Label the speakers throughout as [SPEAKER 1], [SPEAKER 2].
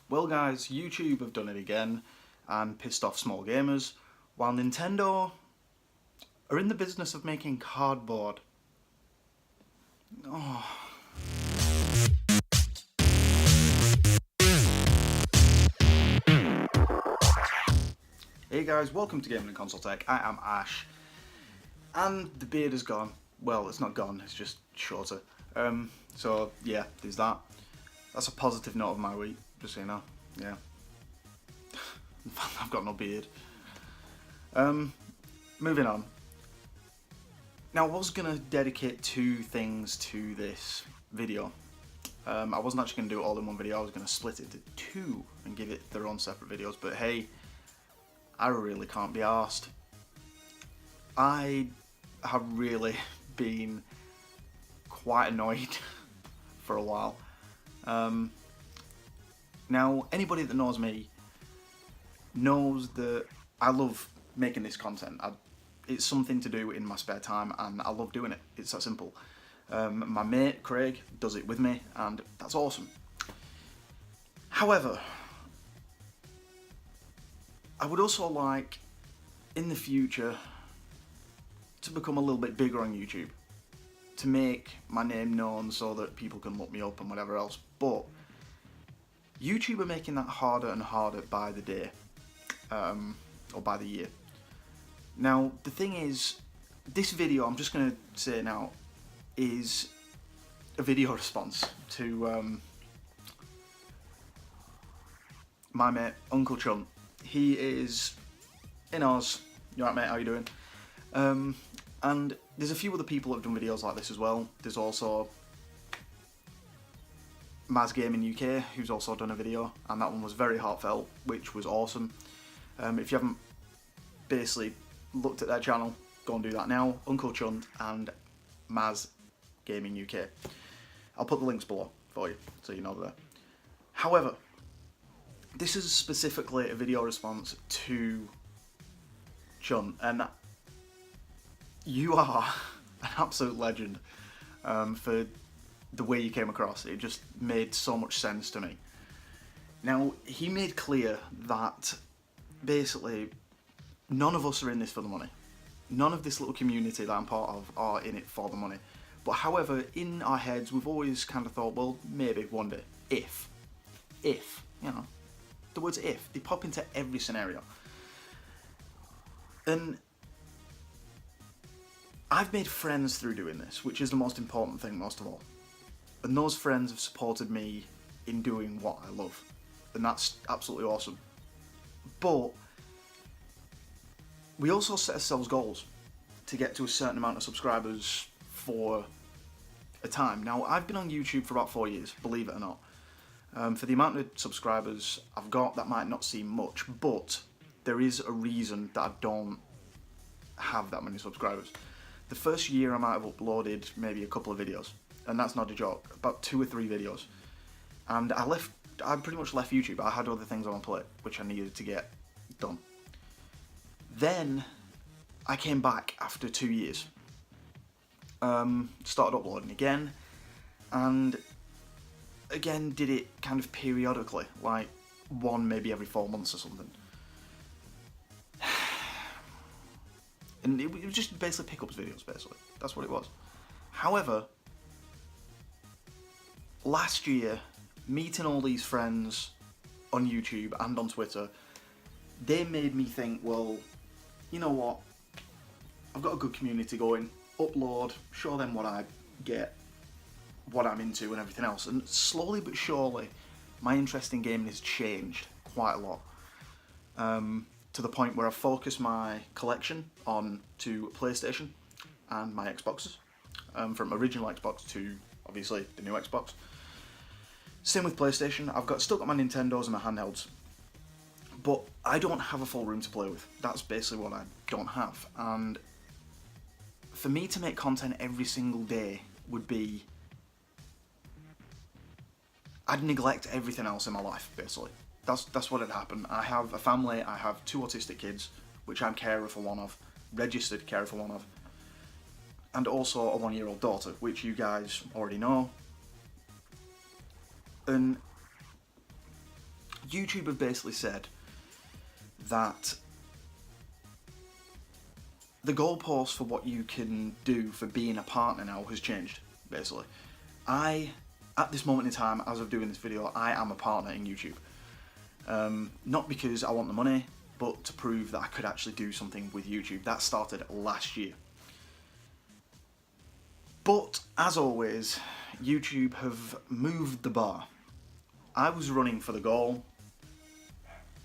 [SPEAKER 1] Well guys, YouTube have done it again and pissed off small gamers, while Nintendo are in the business of making cardboard. Oh. Hey guys, welcome to Gaming and Console Tech. I am Ash, and the beard is gone. Well, it's not gone, it's just shorter. So yeah, there's that. That's a positive note of my week, just so you know. Yeah. I've got no beard. Moving on. Now, I was going to dedicate two things to this video. I wasn't actually going to do it all in one video, I was going to split it to two and give it their own separate videos, but hey, I really can't be arsed. I have really been quite annoyed for a while. Now, anybody that knows me knows that I love making this content. It's something to do in my spare time and I love doing it. It's that simple. My mate Craig does it with me and that's awesome. However, I would also like in the future to become a little bit bigger on YouTube, to make my name known so that people can look me up and whatever else, but YouTube are making that harder and harder by the day, or by the year. Now, the thing is, this video, I'm just going to say now, is a video response to my mate, Uncle Chunt. He is in Oz. You alright mate, how you doing? And there's a few other people that have done videos like this as well. There's also Maz Gaming UK, who's also done a video, and that one was very heartfelt, which was awesome. If you haven't basically looked at their channel, go and do that now. Uncle Chunt and Maz Gaming UK. I'll put the links below for you, so you know they're there. However, this is specifically a video response to Chunt, and you are an absolute legend for the way you came across. It just made so much sense to me. Now, he made clear that basically none of us are in this for the money. None of this little community that I'm part of are in it for the money. But however, in our heads, we've always kind of thought, well, maybe one day, if, you know, the words if, they pop into every scenario. And I've made friends through doing this, which is the most important thing most of all. And those friends have supported me in doing what I love. And that's absolutely awesome. But we also set ourselves goals to get to a certain amount of subscribers for a time. Now, I've been on YouTube for about 4 years, believe it or not. For the amount of subscribers I've got, that might not seem much, but there is a reason that I don't have that many subscribers. The first year I might have uploaded maybe a couple of videos, and that's not a joke, about 2 or 3 videos. And I pretty much left YouTube. I had other things on my plate, which I needed to get done. Then, I came back after 2 years. Started uploading again, and again did it kind of periodically, like one maybe every 4 months or something. And it was just basically pickups videos, basically. That's what it was. However, last year, meeting all these friends on YouTube and on Twitter, they made me think, well, you know what? I've got a good community going. Upload, show them what I get, what I'm into and everything else. And slowly but surely, my interest in gaming has changed quite a lot. To the point where I've focused my collection on to PlayStation and my Xboxes. From original Xbox to, obviously, the new Xbox. Same with PlayStation. I've still got my Nintendos and my handhelds. But I don't have a full room to play with. That's basically what I don't have. And for me to make content every single day would be... I'd neglect everything else in my life, basically. That's what had happened. I have a family, I have 2 autistic kids, which I'm carer for one of, registered carer for one of, and also a 1-year-old daughter, which you guys already know. And YouTube have basically said that the goalpost for what you can do for being a partner now has changed, basically. At this moment in time, as of doing this video, I am a partner in YouTube. Not because I want the money, but to prove that I could actually do something with YouTube. That started last year. But, as always, YouTube have moved the bar. I was running for the goal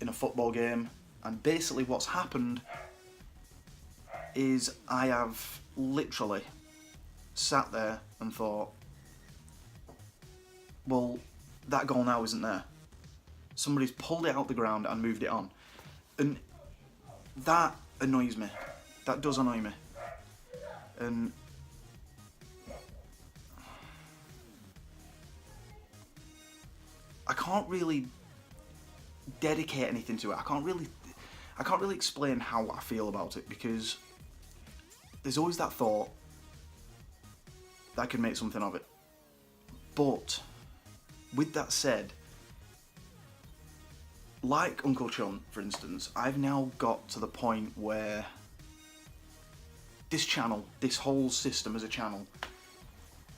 [SPEAKER 1] in a football game, and basically what's happened is I have literally sat there and thought, well, that goal now isn't there. Somebody's pulled it out the ground and moved it on. And that annoys me. That does annoy me. And I can't really dedicate anything to it. I can't really explain how I feel about it, because there's always that thought that I could make something of it. But with that said, like Uncle Chunt, for instance, I've now got to the point where this channel, this whole system as a channel,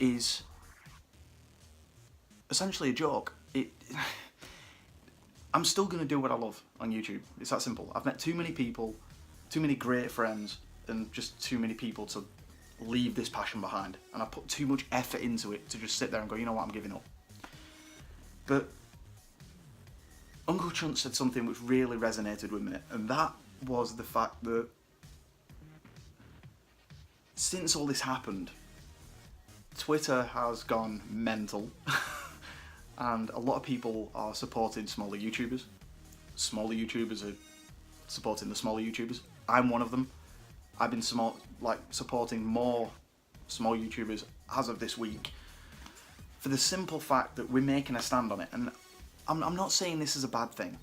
[SPEAKER 1] is essentially a joke. I'm still going to do what I love on YouTube. It's that simple. I've met too many people, too many great friends, and just too many people to leave this passion behind. And I put too much effort into it to just sit there and go, you know what, I'm giving up. But Uncle Chunt said something which really resonated with me, and that was the fact that since all this happened, Twitter has gone mental. And a lot of people are supporting smaller YouTubers. Smaller YouTubers are supporting the smaller YouTubers. I'm one of them. I've been supporting more small YouTubers as of this week, for the simple fact that we're making a stand on it. And I'm not saying this is a bad thing.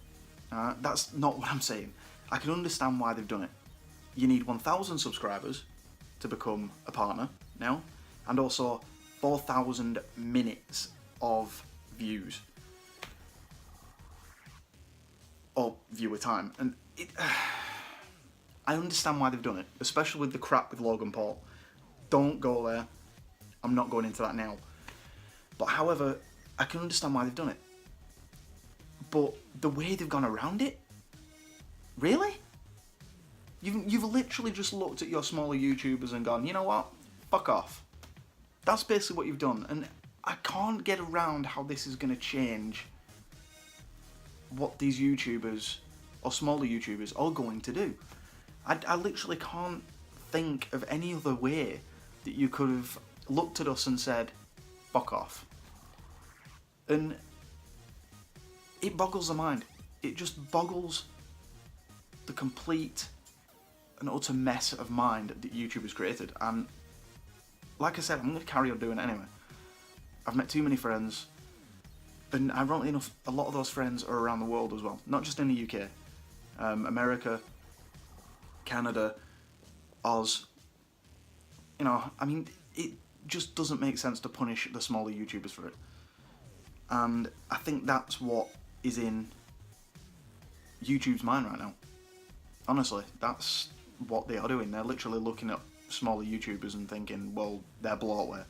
[SPEAKER 1] That's not what I'm saying. I can understand why they've done it. You need 1,000 subscribers to become a partner now, and also 4,000 minutes of views or viewer time, and I understand why they've done it, especially with the crap with Logan Paul. Don't go there. I'm not going into that now. But however, I can understand why they've done it. But the way they've gone around it, really? You've literally just looked at your smaller YouTubers and gone, you know what? Fuck off. That's basically what you've done, and I can't get around how this is going to change what these YouTubers, or smaller YouTubers, are going to do. I literally can't think of any other way that you could have looked at us and said, fuck off. And it boggles the mind. It just boggles the complete and utter mess of mind that YouTube has created. And like I said, I'm going to carry on doing it anyway. I've met too many friends, and ironically enough, a lot of those friends are around the world as well, not just in the UK. America, Canada, Oz. You know, I mean, it just doesn't make sense to punish the smaller YouTubers for it. And I think that's what is in YouTube's mind right now. Honestly, that's what they are doing. They're literally looking at smaller YouTubers and thinking, well, they're bloatware.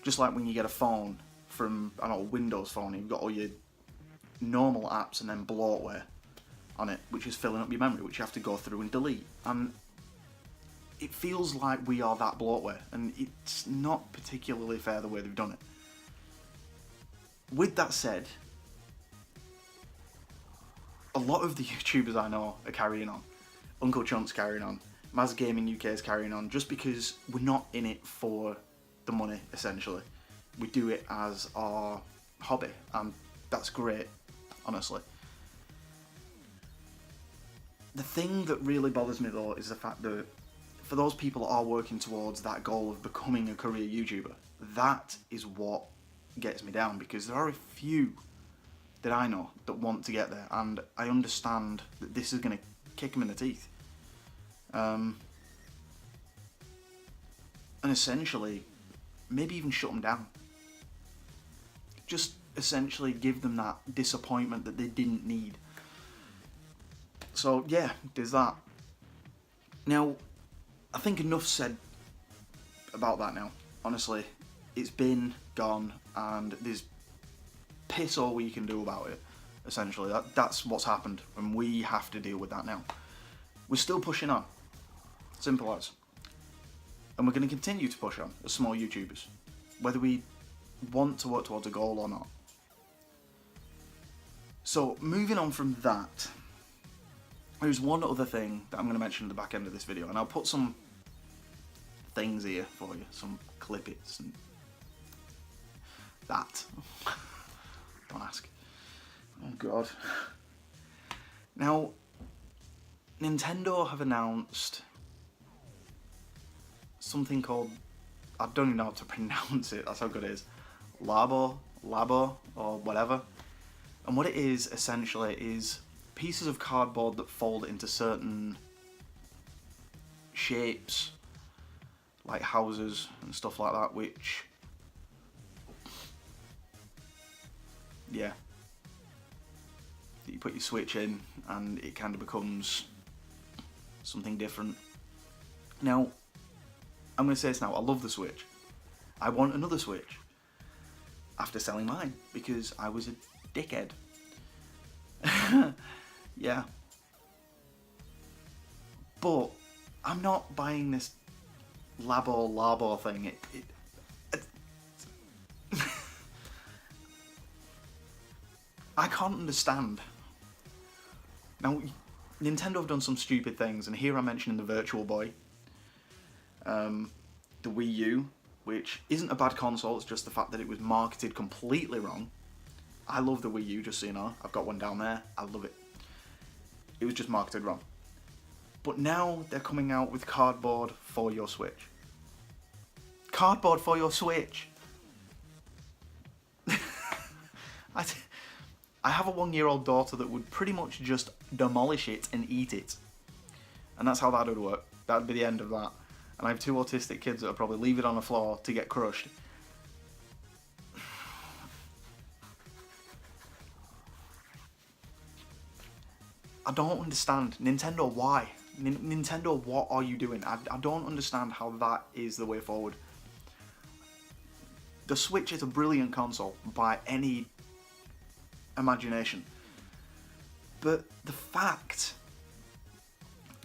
[SPEAKER 1] Just like when you get a phone from, I don't know, Windows phone, you've got all your normal apps and then bloatware on it, which is filling up your memory, which you have to go through and delete. And it feels like we are that bloatware, and it's not particularly fair the way they've done it. With that said, a lot of the YouTubers I know are carrying on. Uncle Chunt's carrying on. Maz Gaming UK is carrying on, just because we're not in it for the money, essentially. We do it as our hobby, and that's great, honestly. The thing that really bothers me though is the fact that for those people that are working towards that goal of becoming a career YouTuber, that is what gets me down, because there are a few that I know that want to get there, and I understand that this is going to kick them in the teeth. And essentially, maybe even shut them down. Just essentially give them that disappointment that they didn't need. So yeah, there's that. Now, I think enough said about that now. Honestly, it's been, gone, and there's piss all we can do about it, essentially. That's what's happened, and we have to deal with that now. We're still pushing on. Simple as. And we're going to continue to push on as small YouTubers, whether we want to work towards a goal or not. So, moving on from that, there's one other thing that I'm going to mention at the back end of this video, and I'll put some things here for you, some clippets and that. Don't ask. Oh god. Now, Nintendo have announced something called, I don't even know how to pronounce it, that's how good it is, Labo, or whatever. And what it is, essentially, is pieces of cardboard that fold into certain shapes, like houses and stuff like that, which, yeah, you put your Switch in and it kind of becomes something different. Now, I'm going to say this now, I love the Switch. I want another Switch after selling mine because I was a dickhead. Yeah. But I'm not buying this Labo thing. I can't understand. Now, Nintendo have done some stupid things, and here I'm mentioning the Virtual Boy, the Wii U, which isn't a bad console, it's just the fact that it was marketed completely wrong. I love the Wii U, just so you know. I've got one down there. I love it. It was just marketed wrong. But now they're coming out with cardboard for your Switch. Cardboard for your Switch! I have a 1-year-old daughter that would pretty much just demolish it and eat it. And that's how that would work. That would be the end of that. And I have 2 autistic kids that would probably leave it on the floor to get crushed. I don't understand. Nintendo, why? Nintendo, what are you doing? I don't understand how that is the way forward. The Switch is a brilliant console by any imagination. But the fact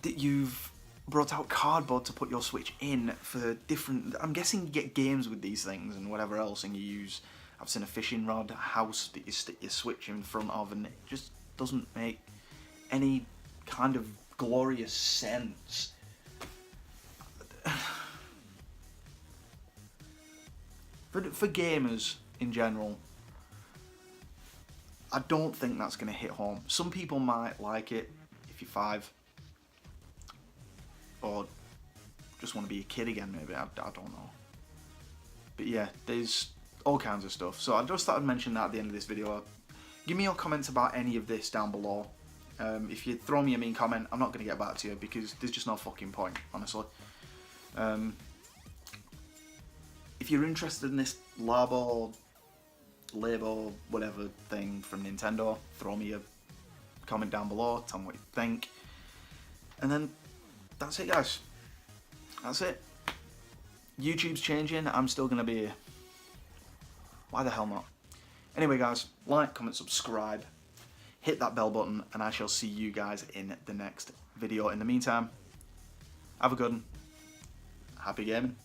[SPEAKER 1] that you've brought out cardboard to put your Switch in for different... I'm guessing you get games with these things and whatever else, and you use... I've seen a fishing rod, a house that you stick your Switch in front of, and it just doesn't make any kind of glorious sense. For gamers in general, I don't think that's going to hit home. Some people might like it if you're 5, or just want to be a kid again, maybe, I don't know. But yeah, there's all kinds of stuff. So I just thought I'd mention that at the end of this video. Give me your comments about any of this down below. If you throw me a mean comment, I'm not going to get back to you because there's just no fucking point, honestly. If you're interested in this Labo, whatever thing from Nintendo, throw me a comment down below, tell me what you think. And then, that's it guys. That's it. YouTube's changing, I'm still going to be here. Why the hell not? Anyway guys, like, comment, subscribe. Hit that bell button, and I shall see you guys in the next video. In the meantime, have a good one. Happy gaming.